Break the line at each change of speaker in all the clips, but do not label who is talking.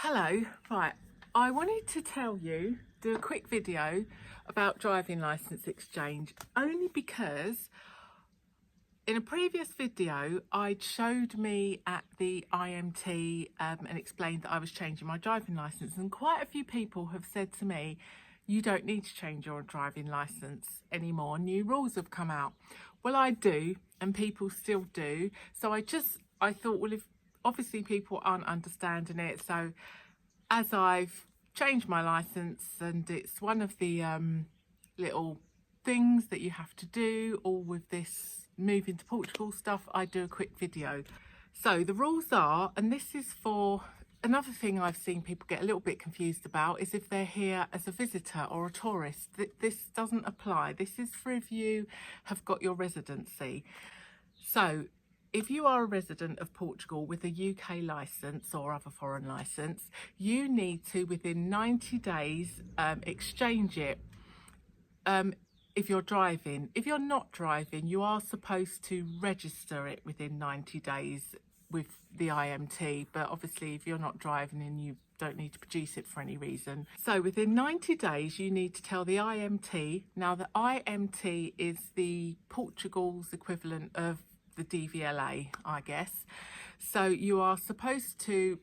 Hello, right, I wanted to do a quick video about driving licence exchange, only because in a previous video I'd showed me at the IMT and explained that I was changing my driving licence, and quite a few people have said to me, you don't need to change your driving licence anymore, new rules have come out. Well, I do, and people still do, so I thought, well, if obviously people aren't understanding it, so as I've changed my licence, and it's one of the little things that you have to do all with this moving to Portugal stuff, I do a quick video. So the rules are, and this is for another thing I've seen people get a little bit confused about, is if they're here as a visitor or a tourist. This doesn't apply. This is for if you have got your residency. So if you are a resident of Portugal with a UK licence or other foreign licence, you need to, within 90 days, exchange it if you're driving. If you're not driving, you are supposed to register it within 90 days with the IMT, but obviously if you're not driving, and you don't need to produce it for any reason. So within 90 days you need to tell the IMT. Now the IMT is the Portugal's equivalent of the DVLA, I guess. So you are supposed to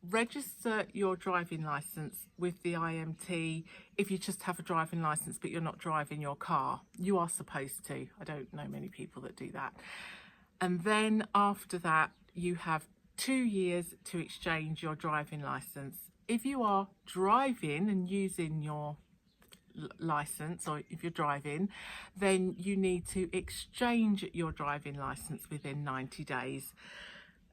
register your driving licence with the IMT if you just have a driving licence but you're not driving your car. You are supposed to. I don't know many people that do that. And then after that you have 2 years to exchange your driving licence. If you are driving and using your licence, or if you're driving, then you need to exchange your driving licence within 90 days.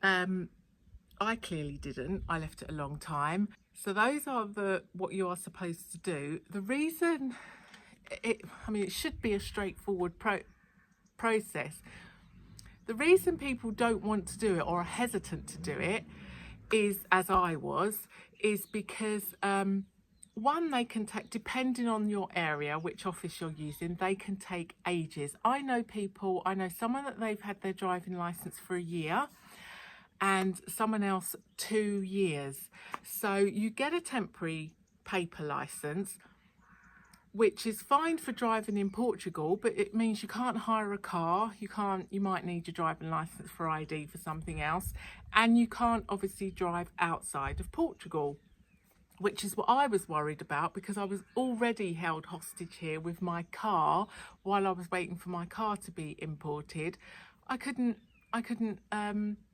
I clearly didn't. I left it a long time. So those are what you are supposed to do. The reason it should be a straightforward process. The reason people don't want to do it or are hesitant to do it is, as I was, is because one, they can take, depending on your area, which office you're using, they can take ages. I know someone that they've had their driving licence for a year, and someone else 2 years. So you get a temporary paper licence, which is fine for driving in Portugal, but it means you can't hire a car, you might need your driving licence for ID for something else, and you can't obviously drive outside of Portugal, which is what I was worried about, because I was already held hostage here with my car while I was waiting for my car to be imported. I couldn't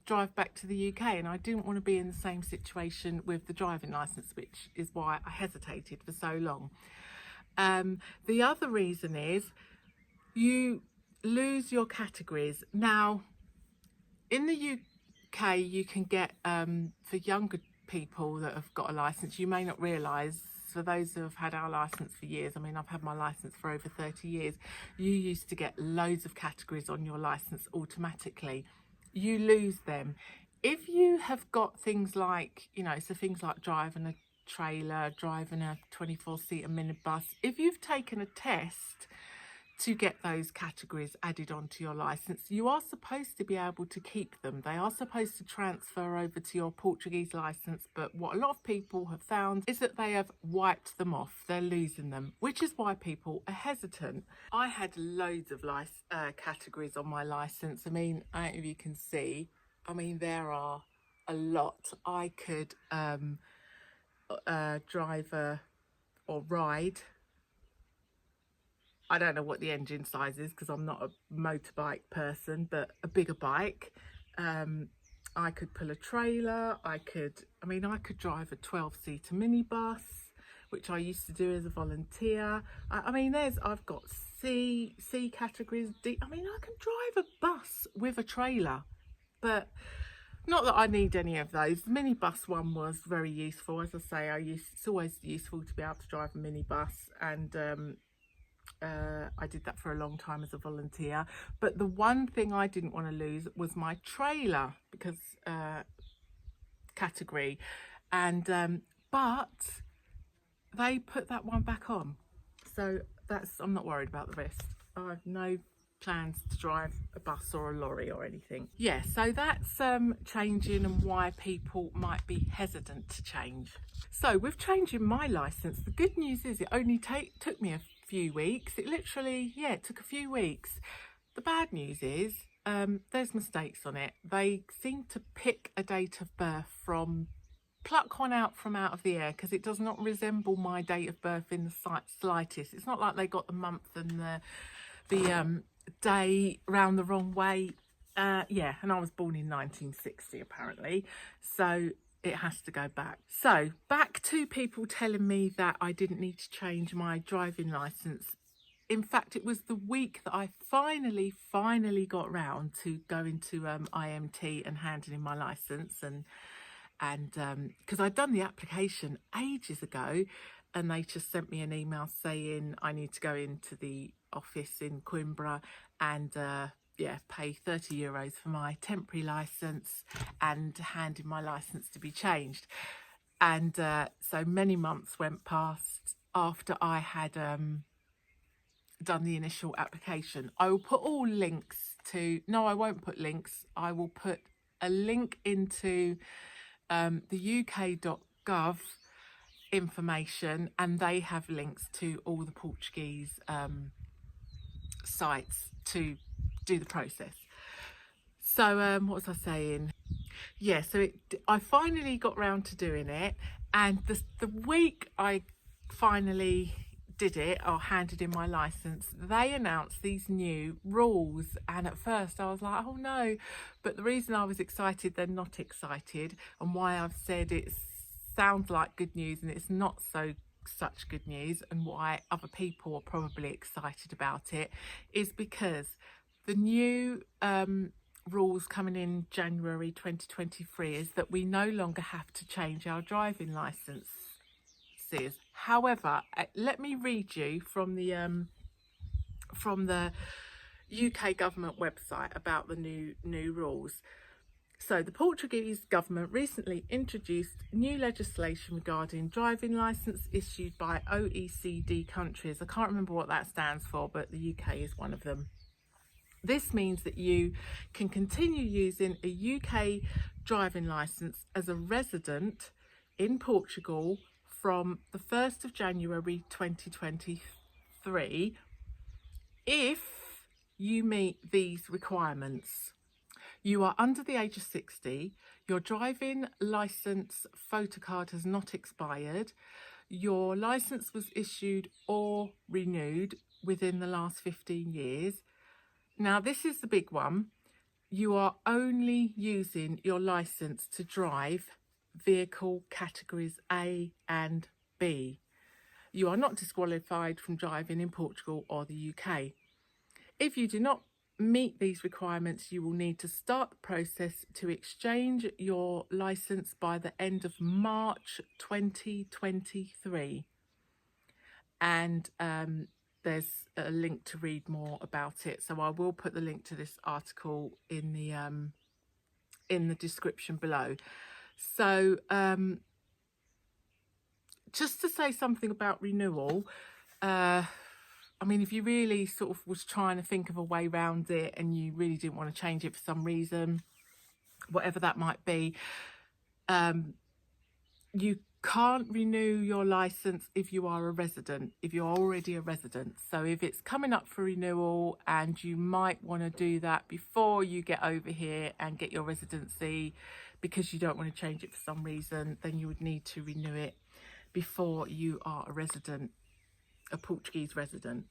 drive back to the UK, and I didn't want to be in the same situation with the driving licence, which is why I hesitated for so long. The other reason is you lose your categories. Now, in the UK, you can get, for younger people that have got a licence, you may not realise, for those who have had our licence for years, I've had my licence for over 30 years, you used to get loads of categories on your licence automatically. You lose them. If you have got things like, things like driving a trailer, driving a 24-seater minibus, if you've taken a test to get those categories added onto your licence, you are supposed to be able to keep them. They are supposed to transfer over to your Portuguese licence, but what a lot of people have found is that they have wiped them off. They're losing them, which is why people are hesitant. I had loads of categories on my licence. I don't know if you can see, there are a lot. I could drive or ride, I don't know what the engine size is because I'm not a motorbike person, but a bigger bike. I could pull a trailer. I could drive a 12-seater minibus, which I used to do as a volunteer. I've got C categories, D. I can drive a bus with a trailer, but not that I need any of those. The minibus one was very useful. As I say, it's always useful to be able to drive a minibus, and I did that for a long time as a volunteer. But the one thing I didn't want to lose was my trailer because category, and but they put that one back on, so I'm not worried about the rest. I have no plans to drive a bus or a lorry or anything. Yeah, so that's changing and why people might be hesitant to change. So with changing my licence, the good news is it only took me a few weeks. It literally, yeah, it took a few weeks. The bad news is there's mistakes on it. They seem to pick a date of birth pluck one out from out of the air, because it does not resemble my date of birth in the slightest. It's not like they got the month and the day round the wrong way. Yeah, and I was born in 1960 apparently, so it has to go back. So back to people telling me that I didn't need to change my driving licence. In fact, it was the week that I finally got round to going to IMT and handing in my licence, and because I'd done the application ages ago, and they just sent me an email saying I need to go into the office in Coimbra and yeah, pay €30 for my temporary licence and hand in my licence to be changed. And so many months went past after I had done the initial application. I will put all links to, no, I won't put links. I will put a link into the uk.gov information, and they have links to all the Portuguese sites to do the process. So what was I saying? Yeah, so I finally got round to doing it, and the week I finally did it or handed in my license, they announced these new rules, and at first I was like, oh no. But the reason I was excited then not excited, and why I've said it sounds like good news and it's not such good news, and why other people are probably excited about it, is because the new rules coming in January 2023 is that we no longer have to change our driving licenses. However, let me read you from the UK government website about the new rules. So the Portuguese government recently introduced new legislation regarding driving licence issued by OECD countries. I can't remember what that stands for, but the UK is one of them. This means that you can continue using a UK driving licence as a resident in Portugal from the 1st of January 2023 if you meet these requirements. You are under the age of 60, your driving licence photocard has not expired, your licence was issued or renewed within the last 15 years. Now this is the big one. You are only using your licence to drive vehicle categories A and B. You are not disqualified from driving in Portugal or the UK. If you do not meet these requirements, you will need to start the process to exchange your licence by the end of March 2023. And there's a link to read more about it, so I will put the link to this article in the description below. So just to say something about renewal, I mean, if you really sort of was trying to think of a way around it and you really didn't want to change it for some reason, whatever that might be, you can't renew your licence if you are a resident, if you're already a resident. So if it's coming up for renewal and you might want to do that before you get over here and get your residency because you don't want to change it for some reason, then you would need to renew it before you are a resident, a Portuguese resident.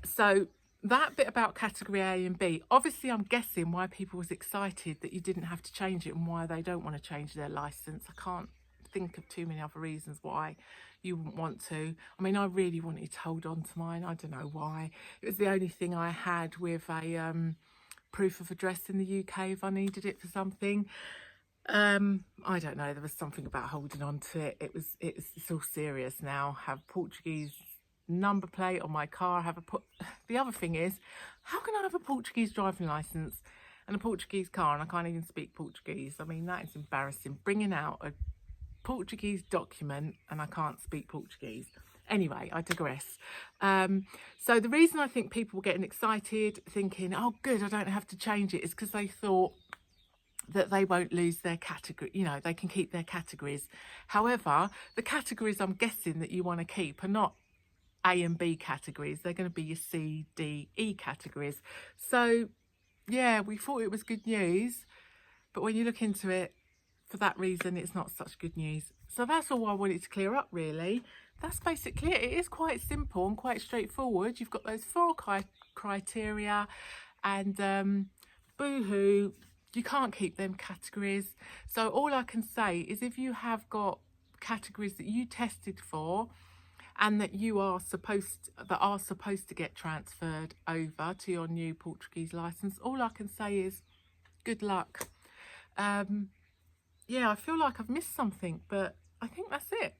So that bit about category A and B, obviously I'm guessing why people was excited that you didn't have to change it and why they don't want to change their licence. I can't think of too many other reasons why you wouldn't want to. I mean, I really wanted to hold on to mine. I don't know why. It was the only thing I had with a proof of address in the UK if I needed it for something. I don't know, there was something about holding on to it. It's all serious now. Have Portuguese number plate on my car. The other thing is, how can I have a Portuguese driving licence and a Portuguese car and I can't even speak Portuguese? I mean, that is embarrassing. Bringing out a Portuguese document and I can't speak Portuguese. Anyway, I digress. So the reason I think people were getting excited, thinking, oh, good, I don't have to change it, is because they thought that they won't lose their category, you know, they can keep their categories. However, the categories I'm guessing that you want to keep are not A and B categories. They're going to be your C, D, E categories. So, yeah, we thought it was good news, but when you look into it, for that reason, it's not such good news. So that's all I wanted to clear up, really. That's basically it. It is quite simple and quite straightforward. You've got those 4 criteria, and boo-hoo, you can't keep them categories. So all I can say is if you have got categories that you tested for and that are supposed to get transferred over to your new Portuguese license, all I can say is good luck. Yeah, I feel like I've missed something, but I think that's it.